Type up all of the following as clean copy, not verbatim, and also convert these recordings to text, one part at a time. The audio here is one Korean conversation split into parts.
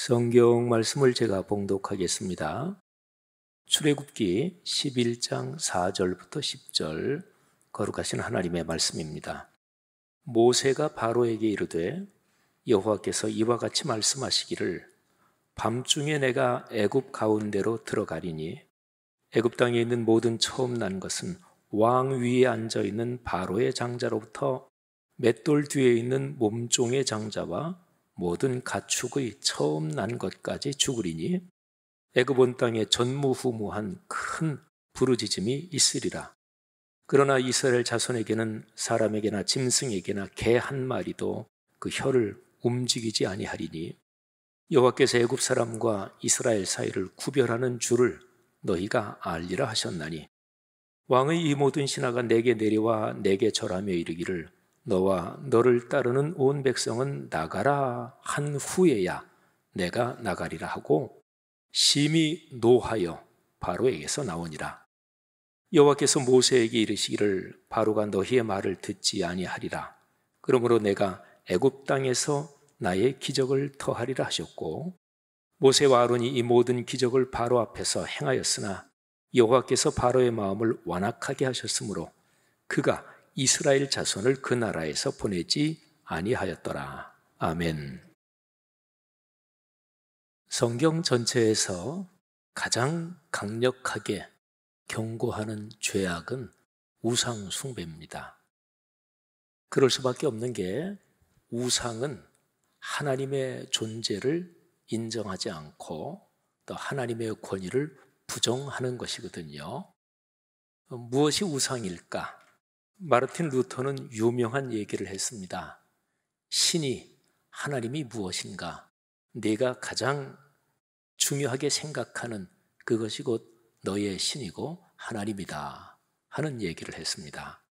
성경 말씀을 제가 봉독하겠습니다. 출애굽기 11장 4절부터 10절 거룩하신 하나님의 말씀입니다. 모세가 바로에게 이르되 여호와께서 이와 같이 말씀하시기를 밤중에 내가 애굽 가운데로 들어가리니 애굽 땅에 있는 모든 처음 난 것은 왕 위에 앉아 있는 바로의 장자로부터 맷돌 뒤에 있는 몸종의 장자와 모든 가축의 처음 난 것까지 죽으리니 애굽 온 땅에 전무후무한 큰 부르짖음이 있으리라. 그러나 이스라엘 자손에게는 사람에게나 짐승에게나 개 한 마리도 그 혀를 움직이지 아니하리니 여호와께서 애굽 사람과 이스라엘 사이를 구별하는 줄을 너희가 알리라 하셨나니 왕의 이 모든 신하가 내게 내려와 내게 절하며 이르기를 너와 너를 따르는 온 백성은 나가라 한 후에야 내가 나가리라 하고 심히 노하여 바로에게서 나오니라. 여호와께서 모세에게 이르시기를 바로가 너희의 말을 듣지 아니하리라. 그러므로 내가 애굽 땅에서 나의 기적을 더하리라 하셨고 모세와 아론이 이 모든 기적을 바로 앞에서 행하였으나 여호와께서 바로의 마음을 완악하게 하셨으므로 그가 이스라엘 자손을 그 나라에서 보내지 아니하였더라. 아멘. 성경 전체에서 가장 강력하게 경고하는 죄악은 우상 숭배입니다. 그럴 수밖에 없는 게 우상은 하나님의 존재를 인정하지 않고 또 하나님의 권위를 부정하는 것이거든요. 무엇이 우상일까? 마르틴 루터는 유명한 얘기를 했습니다. 신이 하나님이 무엇인가? 네가 가장 중요하게 생각하는 그것이 곧 너의 신이고 하나님이다 하는 얘기를 했습니다.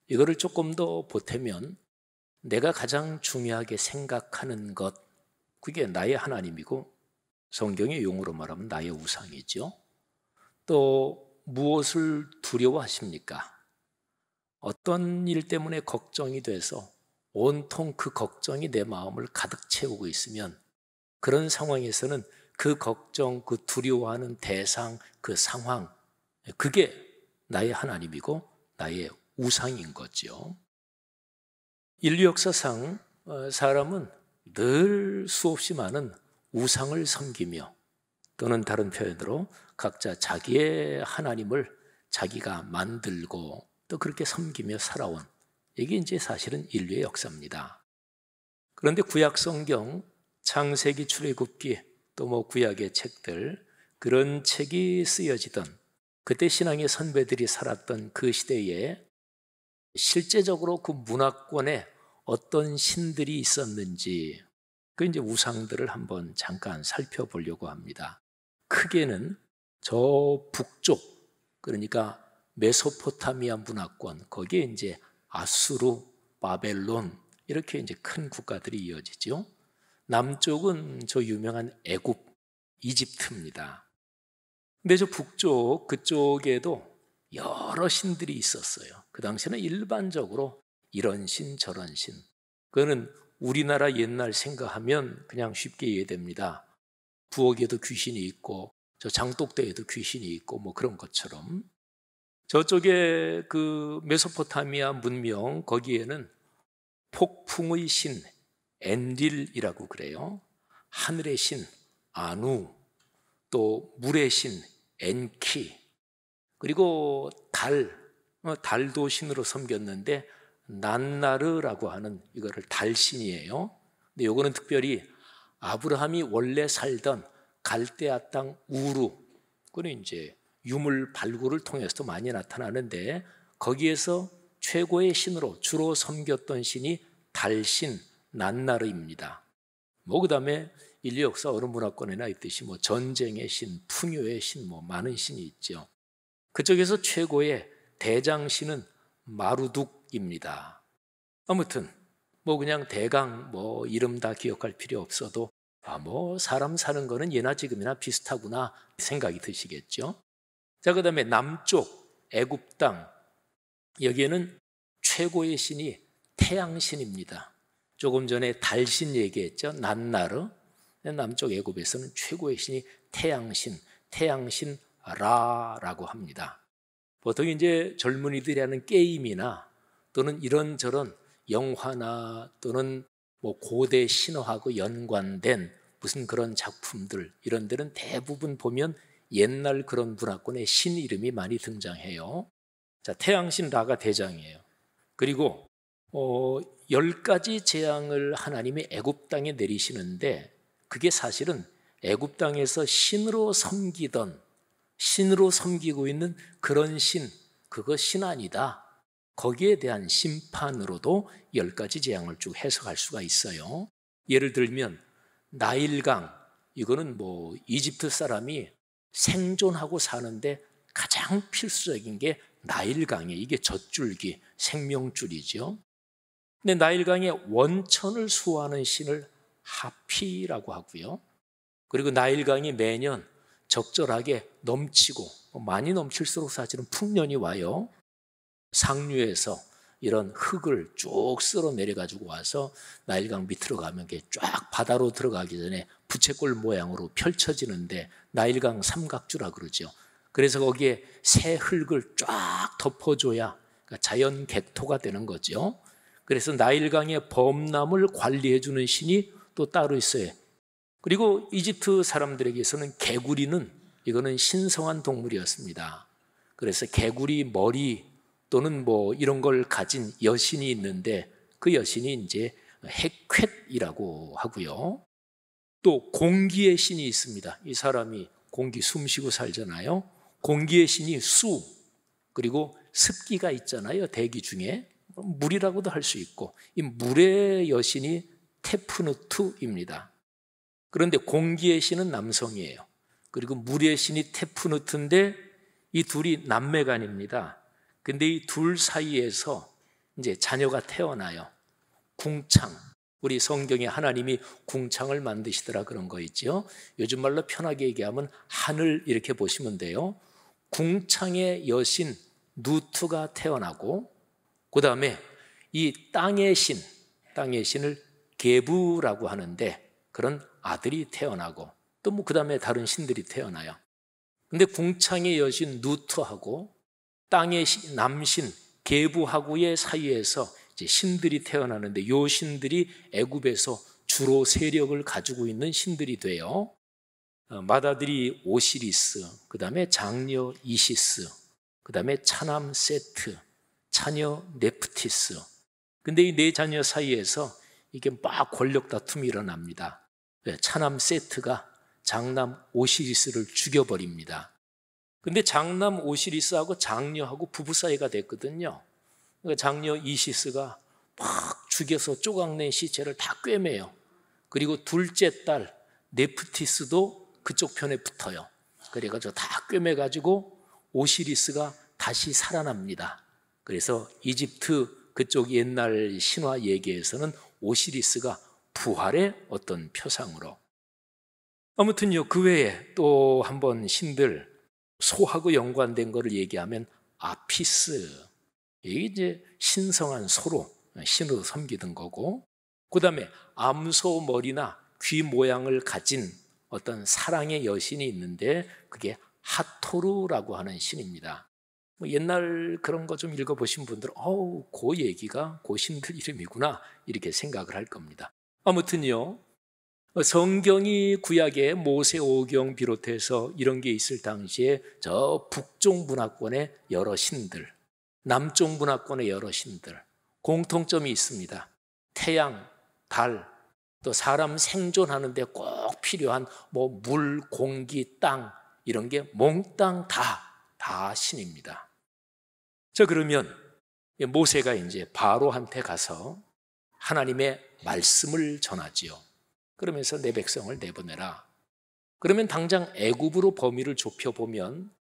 이거를 조금 더 보태면 내가 가장 중요하게 생각하는 것, 그게 나의 하나님이고 성경의 용어로 말하면 나의 우상이죠. 또 무엇을 두려워하십니까? 어떤 일 때문에 걱정이 돼서 온통 그 걱정이 내 마음을 가득 채우고 있으면 그런 상황에서는 그 걱정, 그 두려워하는 대상, 그 상황, 그게 나의 하나님이고 나의 우상인 거죠. 인류 역사상 사람은 늘 수없이 많은 우상을 섬기며 또는 다른 표현으로 각자 자기의 하나님을 자기가 만들고 또 그렇게 섬기며 살아온, 이게 이제 사실은 인류의 역사입니다. 그런데 구약 성경, 창세기, 출애굽기, 또 뭐 구약의 책들, 그런 책이 쓰여지던 그때 신앙의 선배들이 살았던 그 시대에 실제적으로 그 문화권에 어떤 신들이 있었는지, 그 이제 우상들을 한번 잠깐 살펴보려고 합니다. 크게는 저 북쪽, 그러니까 메소포타미아 문화권, 거기에 이제 아수르, 바벨론, 이렇게 이제 큰 국가들이 이어지죠. 남쪽은 저 유명한 애굽, 이집트입니다. 근데 저 북쪽, 그쪽에도 여러 신들이 있었어요. 그 당시에는 일반적으로 이런 신, 저런 신. 그거는 우리나라 옛날 생각하면 그냥 쉽게 이해됩니다. 부엌에도 귀신이 있고, 저 장독대에도 귀신이 있고, 뭐 그런 것처럼. 저쪽에 그 메소포타미아 문명, 거기에는 폭풍의 신, 엔릴이라고 그래요. 하늘의 신, 아누, 또 물의 신, 엔키, 그리고 달도 신으로 섬겼는데 난나르라고 하는 이거를 달신이에요. 근데 요거는 특별히 아브라함이 원래 살던 갈대아 땅 우루, 그는 이제 유물 발굴을 통해서도 많이 나타나는데 거기에서 최고의 신으로 주로 섬겼던 신이 달신 난나르입니다. 뭐 그다음에 인류 역사 어느 문화권에나 있듯이 뭐 전쟁의 신, 풍요의 신, 뭐 많은 신이 있죠. 그쪽에서 최고의 대장신은 마루둑입니다. 아무튼 뭐 그냥 대강 뭐 이름 다 기억할 필요 없어도 뭐 사람 사는 거는 예나 지금이나 비슷하구나 생각이 드시겠죠. 자, 그다음에 남쪽 애굽 땅, 여기에는 최고의 신이 태양신입니다. 조금 전에 달신 얘기했죠. 난나르. 남쪽 애굽에서는 최고의 신이 태양신, 태양신 라라고 합니다. 보통 이제 젊은이들이 하는 게임이나 또는 이런저런 영화나 또는 뭐 고대 신화하고 연관된 무슨 그런 작품들, 이런 데는 대부분 보면 옛날 그런 문화권의 신 이름이 많이 등장해요. 자, 태양신 라가 대장이에요. 그리고 10가지 재앙을 하나님이 애굽 땅에 내리시는데, 그게 사실은 애굽 땅에서 신으로 섬기고 있는 그런 신, 그거 신 아니다. 거기에 대한 심판으로도 10가지 재앙을 쭉 해석할 수가 있어요. 예를 들면 나일강, 이거는 뭐 이집트 사람이 생존하고 사는데 가장 필수적인 게 나일강이에요. 이게 젖줄기, 생명줄이죠. 근데 나일강의 원천을 수호하는 신을 하피라고 하고요. 그리고 나일강이 매년 적절하게 넘치고, 많이 넘칠수록 사실은 풍년이 와요. 상류에서 이런 흙을 쭉 쓸어 내려가지고 와서 나일강 밑으로 가면 이게 쫙 바다로 들어가기 전에 부채꼴 모양으로 펼쳐지는데 나일강 삼각주라 그러죠. 그래서 거기에 새 흙을 쫙 덮어줘야 자연 객토가 되는 거죠. 그래서 나일강의 범람을 관리해주는 신이 또 따로 있어요. 그리고 이집트 사람들에게서는 개구리는, 이거는 신성한 동물이었습니다. 그래서 개구리 머리 또는 뭐 이런 걸 가진 여신이 있는데, 그 여신이 이제 헤퀻이라고 하고요. 또 공기의 신이 있습니다. 이 사람이 공기 숨쉬고 살잖아요. 공기의 신이 수, 그리고 습기가 있잖아요. 대기 중에 물이라고도 할 수 있고, 이 물의 여신이 테프누트입니다. 그런데 공기의 신은 남성이에요. 그리고 물의 신이 테프누트인데 이 둘이 남매간입니다. 근데 이 둘 사이에서 이제 자녀가 태어나요. 궁창. 우리 성경에 하나님이 궁창을 만드시더라 그런 거 있죠. 요즘 말로 편하게 얘기하면 하늘 이렇게 보시면 돼요. 궁창의 여신 누트가 태어나고, 그 다음에 이 땅의 신을 게부라고 하는데 그런 아들이 태어나고, 또 뭐 그 다음에 다른 신들이 태어나요. 근데 궁창의 여신 누트하고 땅의 남신 게부하고의 사이에서 이제 신들이 태어나는데, 이 신들이 애굽에서 주로 세력을 가지고 있는 신들이 돼요. 맏아들이 오시리스, 그 다음에 장녀 이시스, 그 다음에 차남 세트, 차녀 네프티스. 근데 이 네 자녀 사이에서 이게 막 권력 다툼이 일어납니다. 차남 세트가 장남 오시리스를 죽여버립니다. 근데 장남 오시리스하고 장녀하고 부부 사이가 됐거든요. 그러니까 장녀 이시스가 막 죽여서 조각낸 시체를 다 꿰매요. 그리고 둘째 딸 네프티스도 그쪽 편에 붙어요. 그래가지고 다 꿰매가지고 오시리스가 다시 살아납니다. 그래서 이집트 그쪽 옛날 신화 얘기에서는 오시리스가 부활의 어떤 표상으로. 아무튼요, 그 외에 또 한 번 신들, 소하고 연관된 거를 얘기하면 아피스, 이게 이제 신성한 소로 신으로 섬기던 거고, 그 다음에 암소 머리나 귀 모양을 가진 어떤 사랑의 여신이 있는데 그게 하토르라고 하는 신입니다. 옛날 그런 거 좀 읽어보신 분들은 그 얘기가 그 신들 이름이구나 이렇게 생각을 할 겁니다. 아무튼요, 성경이 구약의 모세오경 비롯해서 이런 게 있을 당시에 저 북쪽 문화권의 여러 신들, 남쪽 문화권의 여러 신들, 공통점이 있습니다. 태양, 달, 또 사람 생존하는 데 꼭 필요한 뭐 물, 공기, 땅, 이런 게 몽땅 다 신입니다. 자, 그러면 모세가 이제 바로한테 가서 하나님의 말씀을 전하지요. 그러면서 내 백성을 내보내라. 그러면 당장 애굽으로 범위를 좁혀보면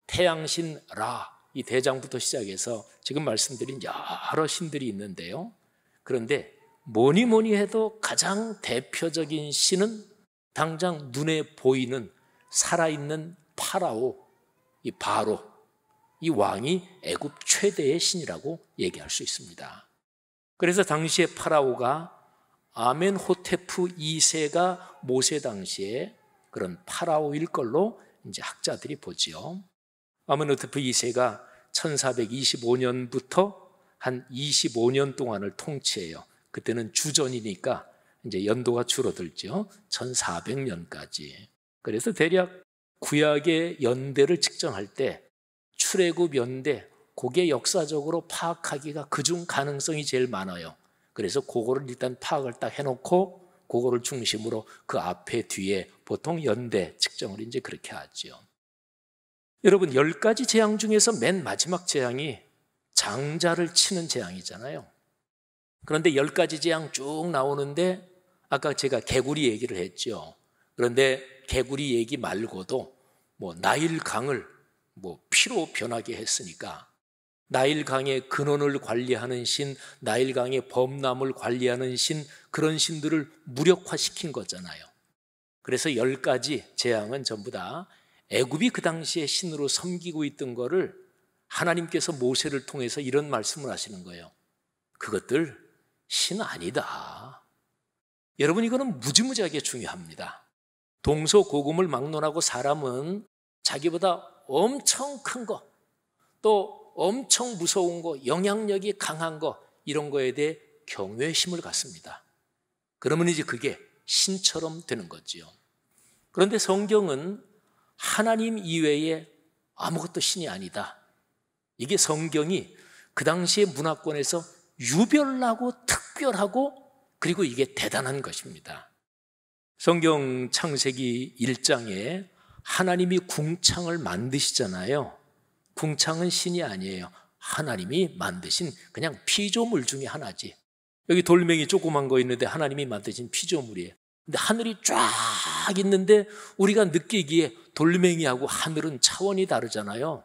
태양신 라, 이 대장부터 시작해서 지금 말씀드린 여러 신들이 있는데요. 그런데 뭐니 해도 가장 대표적인 신은 당장 눈에 보이는 살아있는 파라오, 이 바로, 이 왕이 애굽 최대의 신이라고 얘기할 수 있습니다. 그래서 당시에 파라오가 아멘호테프 2세가 모세 당시에 그런 파라오일 걸로 이제 학자들이 보지요. 아멘호테프 2세가 1425년부터 한 25년 동안을 통치해요. 그때는 주전이니까 이제 연도가 줄어들죠. 1400년까지. 그래서 대략 구약의 연대를 측정할 때 출애굽 연대, 그게 역사적으로 파악하기가 그중 가능성이 제일 많아요. 그래서 그거를 일단 파악을 딱 해놓고 그거를 중심으로 그 앞에 뒤에 보통 연대 측정을 이제 그렇게 하죠. 여러분, 10가지 재앙 중에서 맨 마지막 재앙이 장자를 치는 재앙이잖아요. 그런데 10가지 재앙 쭉 나오는데 아까 제가 개구리 얘기를 했죠. 그런데 개구리 얘기 말고도 나일강을 피로 변하게 했으니까 나일강의 근원을 관리하는 신, 나일강의 범람을 관리하는 신, 그런 신들을 무력화시킨 거잖아요. 그래서 10가지 재앙은 전부 다 애굽이 그 당시에 신으로 섬기고 있던 거를 하나님께서 모세를 통해서 이런 말씀을 하시는 거예요. 그것들 신 아니다. 여러분, 이거는 무지무지하게 중요합니다. 동서고금을 막론하고 사람은 자기보다 엄청 큰 거, 또 엄청 무서운 거, 영향력이 강한 거, 이런 거에 대해 경외심을 갖습니다. 그러면 이제 그게 신처럼 되는 거지요. 그런데 성경은 하나님 이외에 아무것도 신이 아니다. 이게 성경이 그 당시의 문화권에서 유별나고 특별하고 그리고 이게 대단한 것입니다. 성경 창세기 1장에 하나님이 궁창을 만드시잖아요. 궁창은 신이 아니에요. 하나님이 만드신 그냥 피조물 중에 하나지. 여기 돌멩이 조그만 거 있는데 하나님이 만드신 피조물이에요. 근데 하늘이 쫙 있는데 우리가 느끼기에 돌멩이하고 하늘은 차원이 다르잖아요.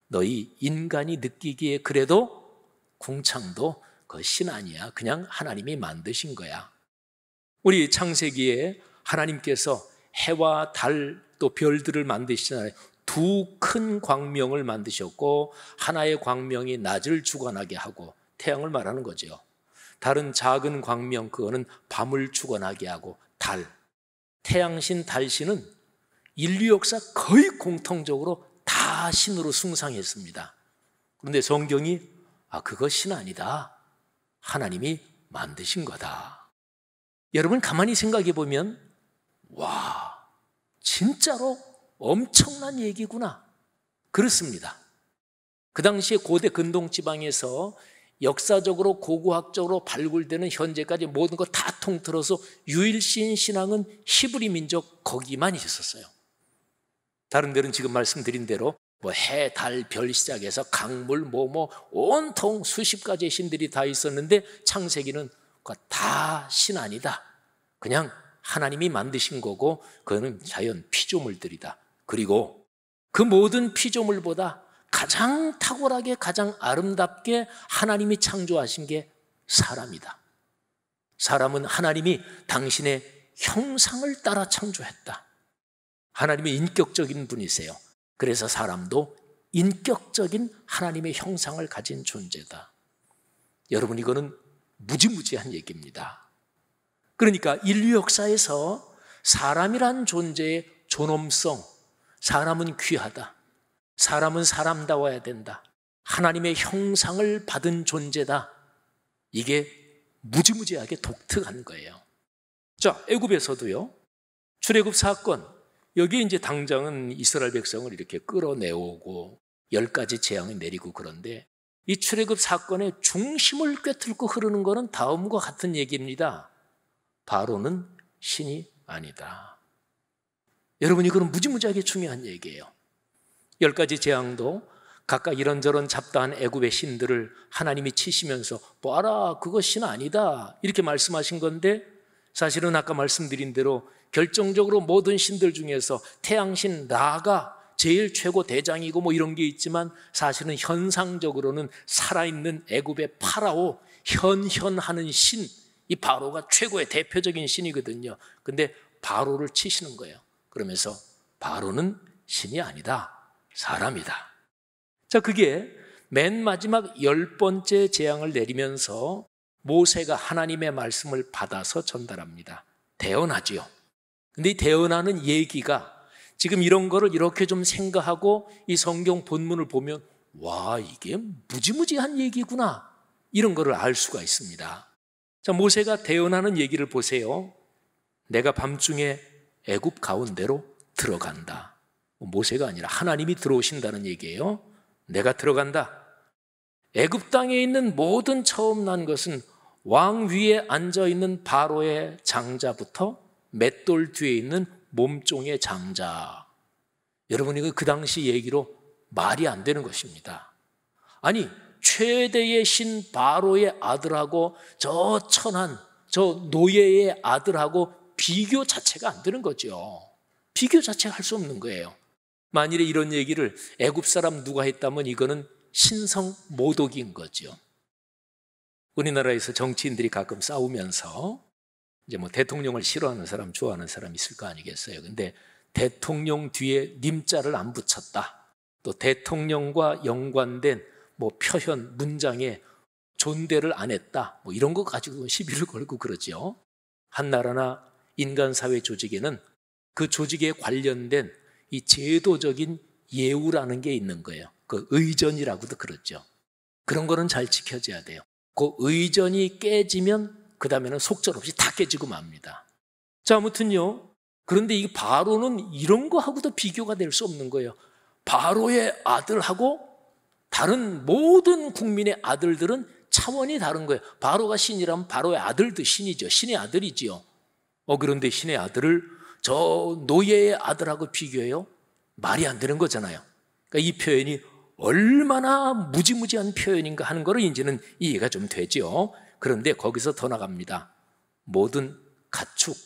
너희 인간이 느끼기에 그래도 궁창도 그 신 아니야. 그냥 하나님이 만드신 거야. 우리 창세기에 하나님께서 해와 달 또 별들을 만드시잖아요. 두 큰 광명을 만드셨고 하나의 광명이 낮을 주관하게 하고 태양을 말하는 거죠. 다른 작은 광명, 그거는 밤을 주관하게 하고 달, 태양신, 달신은 인류 역사 거의 공통적으로 다 신으로 숭상했습니다. 그런데 성경이 그거 신 아니다. 하나님이 만드신 거다. 여러분, 가만히 생각해 보면 와, 진짜로 엄청난 얘기구나. 그렇습니다. 그 당시에 고대 근동지방에서 역사적으로 고고학적으로 발굴되는 현재까지 모든 거 다 통틀어서 유일신 신앙은 히브리 민족 거기만 있었어요. 다른 데는 지금 말씀드린 대로 해, 달, 별 시작해서 강물, 온통 수십 가지의 신들이 다 있었는데 창세기는 다 신 아니다. 그냥 하나님이 만드신 거고 그거는 자연 피조물들이다. 그리고 그 모든 피조물보다 가장 탁월하게 가장 아름답게 하나님이 창조하신 게 사람이다. 사람은 하나님이 당신의 형상을 따라 창조했다. 하나님의 인격적인 분이세요. 그래서 사람도 인격적인 하나님의 형상을 가진 존재다. 여러분, 이거는 무지무지한 얘기입니다. 그러니까 인류 역사에서 사람이란 존재의 존엄성, 사람은 귀하다. 사람은 사람다워야 된다. 하나님의 형상을 받은 존재다. 이게 무지무지하게 독특한 거예요. 자, 애굽에서도요. 출애굽 사건, 여기 이제 당장은 이스라엘 백성을 이렇게 끌어내오고 10가지 재앙을 내리고 그런데 이 출애굽 사건의 중심을 꿰뚫고 흐르는 것은 다음과 같은 얘기입니다. 바로는 신이 아니다. 여러분, 이거는 무지무지하게 중요한 얘기예요. 10가지 재앙도 각각 이런저런 잡다한 애굽의 신들을 하나님이 치시면서 봐라, 그거 신 아니다 이렇게 말씀하신 건데 사실은 아까 말씀드린 대로 결정적으로 모든 신들 중에서 태양신 라가 제일 최고 대장이고 이런 게 있지만 사실은 현상적으로는 살아있는 애굽의 파라오, 현현하는 신, 이 바로가 최고의 대표적인 신이거든요. 근데 바로를 치시는 거예요. 그러면서 바로는 신이 아니다. 사람이다. 자, 그게 맨 마지막 10번째 재앙을 내리면서 모세가 하나님의 말씀을 받아서 전달합니다. 대언하지요. 근데 이 대언하는 얘기가 지금 이런 거를 이렇게 좀 생각하고 이 성경 본문을 보면 와, 이게 무지무지한 얘기구나, 이런 거를 알 수가 있습니다. 자, 모세가 대언하는 얘기를 보세요. 내가 밤중에 애굽 가운데로 들어간다. 모세가 아니라 하나님이 들어오신다는 얘기예요. 내가 들어간다. 애굽 땅에 있는 모든 처음 난 것은 왕 위에 앉아있는 바로의 장자부터 맷돌 뒤에 있는 몸종의 장자. 여러분, 이거 그 당시 얘기로 말이 안 되는 것입니다. 아니, 최대의 신 바로의 아들하고 저 천한 저 노예의 아들하고 비교 자체가 안 되는 거죠. 비교 자체가 할 수 없는 거예요. 만일에 이런 얘기를 애굽 사람 누가 했다면 이거는 신성 모독인 거죠. 우리나라에서 정치인들이 가끔 싸우면서 이제 뭐 대통령을 싫어하는 사람, 좋아하는 사람 있을 거 아니겠어요. 근데 대통령 뒤에 님자를 안 붙였다, 또 대통령과 연관된 뭐 표현, 문장에 존대를 안 했다, 뭐 이런 거 가지고 시비를 걸고 그러죠. 한 나라나 인간사회 조직에는 그 조직에 관련된 이 제도적인 예우라는 게 있는 거예요. 그 의전이라고도 그러죠. 그런 거는 잘 지켜져야 돼요. 그 의전이 깨지면 그 다음에는 속절없이 다 깨지고 맙니다. 자, 아무튼요. 그런데 이 바로는 이런 거하고도 비교가 될 수 없는 거예요. 바로의 아들하고 다른 모든 국민의 아들들은 차원이 다른 거예요. 바로가 신이라면 바로의 아들도 신이죠. 신의 아들이지요. 그런데 신의 아들을 저 노예의 아들하고 비교해요? 말이 안 되는 거잖아요. 그러니까 이 표현이 얼마나 무지무지한 표현인가 하는 거를 이제는 이해가 좀 되죠. 그런데 거기서 더 나갑니다. 모든 가축,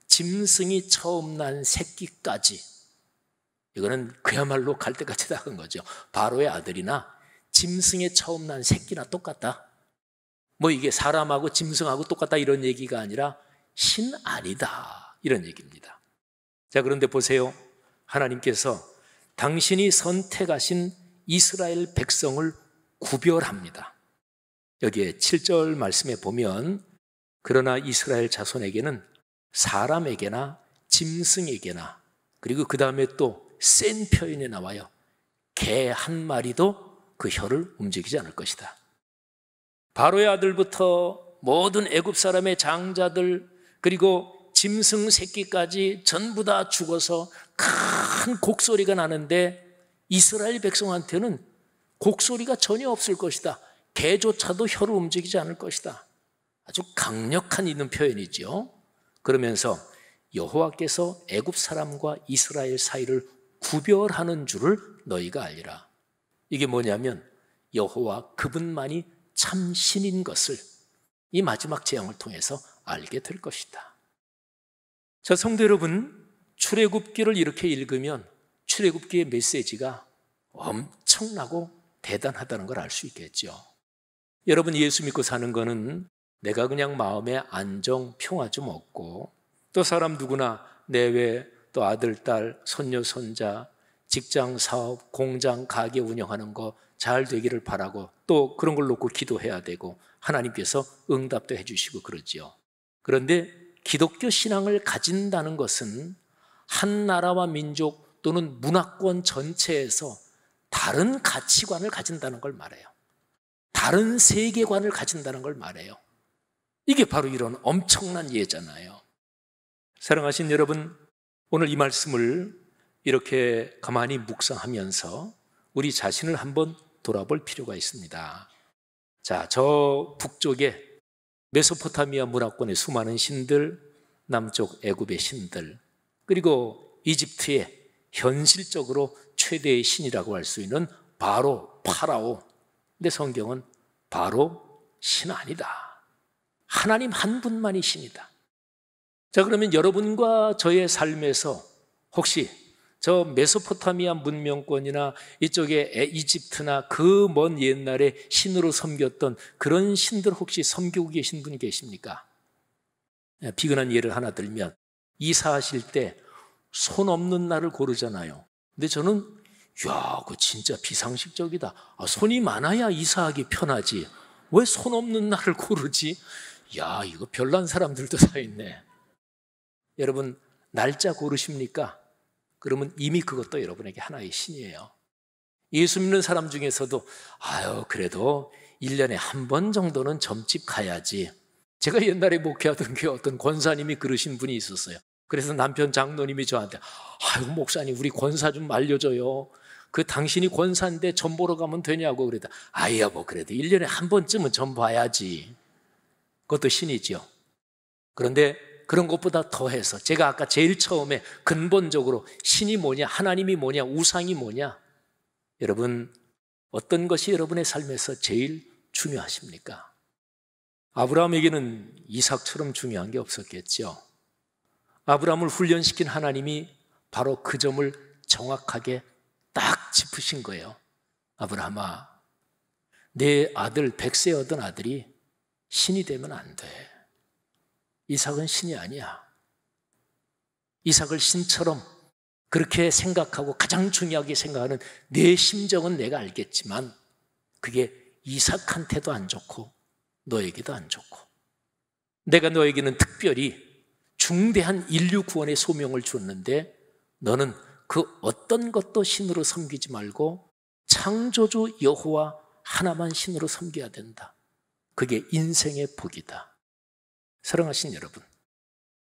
짐승이 처음 난 새끼까지, 이거는 그야말로 갈 때까지 나간 거죠. 바로의 아들이나 짐승의 처음 난 새끼나 똑같다. 뭐 이게 사람하고 짐승하고 똑같다 이런 얘기가 아니라 신 아니다, 이런 얘기입니다. 자, 그런데 보세요. 하나님께서 당신이 선택하신 이스라엘 백성을 구별합니다. 여기에 7절 말씀에 보면 그러나 이스라엘 자손에게는 사람에게나 짐승에게나, 그리고 그 다음에 또 센 표현이 나와요. 개 한 마리도 그 혀를 움직이지 않을 것이다. 바로의 아들부터 모든 애굽 사람의 장자들, 그리고 짐승 새끼까지 전부 다 죽어서 큰 곡소리가 나는데 이스라엘 백성한테는 곡소리가 전혀 없을 것이다. 개조차도 혀를 움직이지 않을 것이다. 아주 강력한 있는 표현이죠. 그러면서 여호와께서 애굽 사람과 이스라엘 사이를 구별하는 줄을 너희가 알리라. 이게 뭐냐면 여호와 그분만이 참 신인 것을 이 마지막 재앙을 통해서 알게 될 것이다. 자, 성도 여러분, 출애굽기를 이렇게 읽으면 출애굽기의 메시지가 엄청나고 대단하다는 걸 알 수 있겠죠. 여러분, 예수 믿고 사는 거는 내가 그냥 마음에 안정, 평화 좀 얻고, 또 사람 누구나 내외, 또 아들, 딸, 손녀, 손자, 직장, 사업, 공장, 가게 운영하는 거 잘 되기를 바라고, 또 그런 걸 놓고 기도해야 되고 하나님께서 응답도 해주시고 그러지요. 그런데 기독교 신앙을 가진다는 것은 한 나라와 민족 또는 문화권 전체에서 다른 가치관을 가진다는 걸 말해요. 다른 세계관을 가진다는 걸 말해요. 이게 바로 이런 엄청난 예잖아요. 사랑하신 여러분, 오늘 이 말씀을 이렇게 가만히 묵상하면서 우리 자신을 한번 돌아볼 필요가 있습니다. 자, 저 북쪽에 메소포타미아 문화권의 수많은 신들, 남쪽 애굽의 신들, 그리고 이집트의 현실적으로 최대의 신이라고 할 수 있는 바로, 파라오. 근데 성경은 바로 신 아니다. 하나님 한 분만이 신이다. 자, 그러면 여러분과 저의 삶에서 혹시 저 메소포타미아 문명권이나 이쪽에 이집트나 그 먼 옛날에 신으로 섬겼던 그런 신들 혹시 섬기고 계신 분이 계십니까? 비근한 예를 하나 들면, 이사하실 때 손 없는 날을 고르잖아요. 근데 저는 야, 그거 진짜 비상식적이다. 손이 많아야 이사하기 편하지. 왜 손 없는 날을 고르지? 야, 이거 별난 사람들도 다 있네. 여러분, 날짜 고르십니까? 그러면 이미 그것도 여러분에게 하나의 신이에요. 예수 믿는 사람 중에서도 그래도 1년에 한 번 정도는 점집 가야지. 제가 옛날에 목회하던 게 어떤 권사님이 그러신 분이 있었어요. 그래서 남편 장로님이 저한테 목사님 우리 권사 좀 알려줘요. 그 당신이 권사인데 점 보러 가면 되냐고. 그랬다. 여보 그래도 1년에 한 번쯤은 점 봐야지. 그것도 신이죠. 그런데 그런 것보다 더해서 제가 아까 제일 처음에 근본적으로 신이 뭐냐, 하나님이 뭐냐, 우상이 뭐냐, 여러분 어떤 것이 여러분의 삶에서 제일 중요하십니까? 아브라함에게는 이삭처럼 중요한 게 없었겠죠. 아브라함을 훈련시킨 하나님이 바로 그 점을 정확하게 딱 짚으신 거예요. 아브라함아, 내 아들 100세 얻은 아들이 신이 되면 안 돼. 이삭은 신이 아니야. 이삭을 신처럼 그렇게 생각하고 가장 중요하게 생각하는 내 심정은 내가 알겠지만 그게 이삭한테도 안 좋고 너에게도 안 좋고, 내가 너에게는 특별히 중대한 인류 구원의 소명을 줬는데 너는 그 어떤 것도 신으로 섬기지 말고 창조주 여호와 하나만 신으로 섬겨야 된다. 그게 인생의 복이다. 사랑하신 여러분,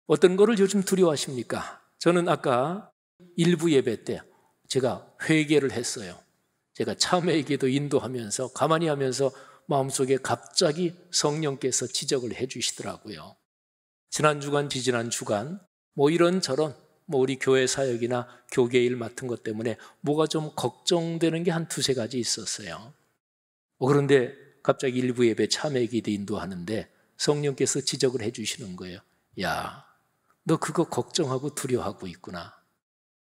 어떤 거를 요즘 두려워하십니까? 저는 아까 일부 예배 때 제가 회개를 했어요. 제가 참회기도 인도하면서 가만히 하면서 마음속에 갑자기 성령께서 지적을 해 주시더라고요. 지난 주간, 지지난 주간 이런저런 우리 교회 사역이나 교계 일 맡은 것 때문에 뭐가 좀 걱정되는 게 한 두세 가지 있었어요. 그런데 갑자기 일부 예배 참회기도 인도하는데 성령께서 지적을 해 주시는 거예요. 야, 너 그거 걱정하고 두려워하고 있구나.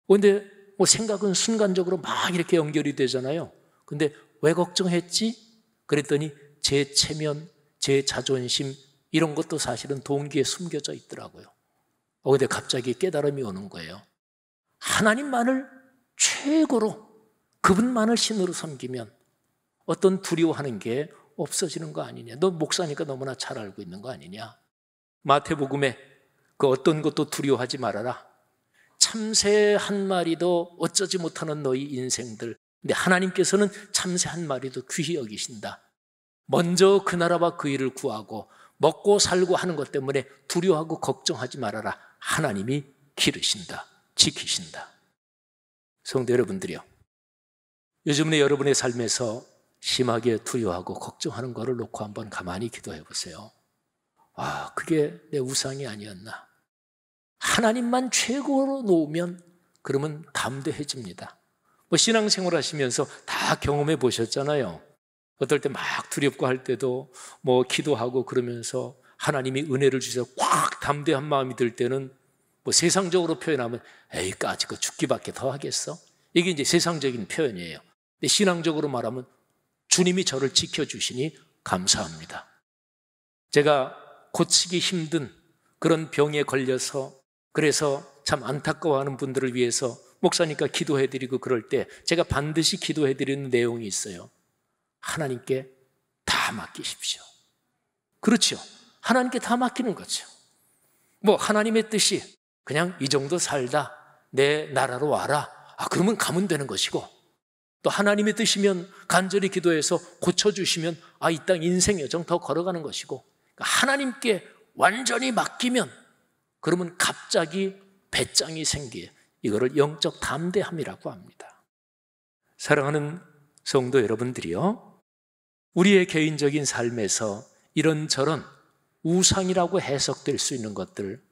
근데 생각은 순간적으로 막 이렇게 연결이 되잖아요. 근데 왜 걱정했지? 그랬더니 제 체면, 제 자존심 이런 것도 사실은 동기에 숨겨져 있더라고요. 근데 갑자기 깨달음이 오는 거예요. 하나님만을 최고로, 그분만을 신으로 섬기면 어떤 두려워하는 게 없어지는 거 아니냐. 너 목사니까 너무나 잘 알고 있는 거 아니냐. 마태복음에 그 어떤 것도 두려워하지 말아라. 참새 한 마리도 어쩌지 못하는 너희 인생들, 근데 하나님께서는 참새 한 마리도 귀히 여기신다. 먼저 그 나라와 그 일을 구하고 먹고 살고 하는 것 때문에 두려워하고 걱정하지 말아라. 하나님이 기르신다, 지키신다. 성도 여러분들이요, 요즘에 여러분의 삶에서 심하게 두려워하고 걱정하는 거를 놓고 한번 가만히 기도해 보세요. 그게 내 우상이 아니었나. 하나님만 최고로 놓으면 그러면 담대해집니다. 신앙생활 하시면서 다 경험해 보셨잖아요. 어떨 때 막 두렵고 할 때도 기도하고 그러면서 하나님이 은혜를 주셔서 꽉 담대한 마음이 들 때는 세상적으로 표현하면 까짓 거 죽기밖에 더 하겠어? 이게 이제 세상적인 표현이에요. 근데 신앙적으로 말하면 주님이 저를 지켜주시니 감사합니다. 제가 고치기 힘든 그런 병에 걸려서 그래서 참 안타까워하는 분들을 위해서 목사니까 기도해드리고 그럴 때 제가 반드시 기도해드리는 내용이 있어요. 하나님께 다 맡기십시오. 그렇죠. 하나님께 다 맡기는 거죠. 하나님의 뜻이 그냥 이 정도 살다 내 나라로 와라. 그러면 가면 되는 것이고, 또 하나님의 뜻이면 간절히 기도해서 고쳐주시면 이 땅 인생 여정 더 걸어가는 것이고, 하나님께 완전히 맡기면 그러면 갑자기 배짱이 생기게, 이거를 영적 담대함이라고 합니다. 사랑하는 성도 여러분들이요, 우리의 개인적인 삶에서 이런저런 우상이라고 해석될 수 있는 것들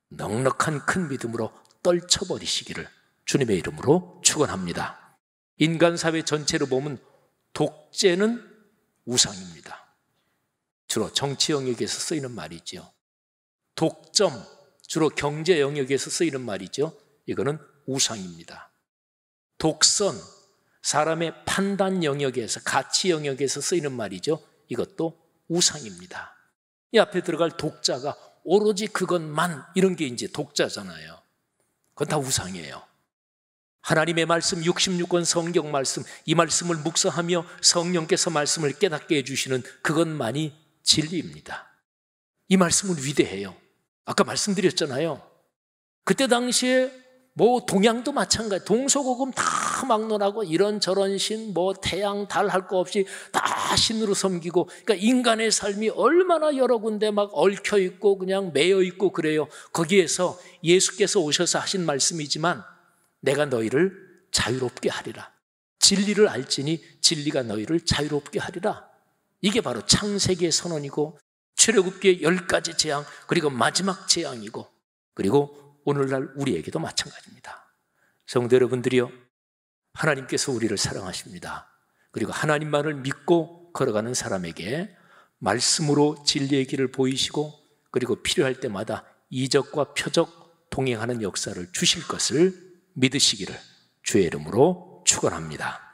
넉넉한 큰 믿음으로 떨쳐버리시기를 주님의 이름으로 축원합니다. 인간 사회 전체로 보면 독재는 우상입니다. 주로 정치 영역에서 쓰이는 말이죠. 독점, 주로 경제 영역에서 쓰이는 말이죠. 이거는 우상입니다. 독선, 사람의 판단 영역에서, 가치 영역에서 쓰이는 말이죠. 이것도 우상입니다. 이 앞에 들어갈 독자가 오로지 그것만, 이런 게 이제 독자잖아요. 그건 다 우상이에요. 하나님의 말씀 66권 성경 말씀, 이 말씀을 묵상하며 성령께서 말씀을 깨닫게 해주시는 그것만이 진리입니다. 이 말씀은 위대해요. 아까 말씀드렸잖아요. 그때 당시에 동양도 마찬가지, 동서고금 다 막론하고 이런저런 신, 태양, 달 할 거 없이 다 신으로 섬기고, 그러니까 인간의 삶이 얼마나 여러 군데 막 얽혀 있고 그냥 매여 있고 그래요. 거기에서 예수께서 오셔서 하신 말씀이지만 내가 너희를 자유롭게 하리라. 진리를 알지니 진리가 너희를 자유롭게 하리라. 이게 바로 창세기의 선언이고 출애굽기의 10가지 재앙, 그리고 마지막 재앙이고, 그리고 오늘날 우리에게도 마찬가지입니다. 성도 여러분들이요, 하나님께서 우리를 사랑하십니다. 그리고 하나님만을 믿고 걸어가는 사람에게 말씀으로 진리의 길을 보이시고, 그리고 필요할 때마다 이적과 표적 동행하는 역사를 주실 것을 믿으시기를 주의 이름으로 축원합니다.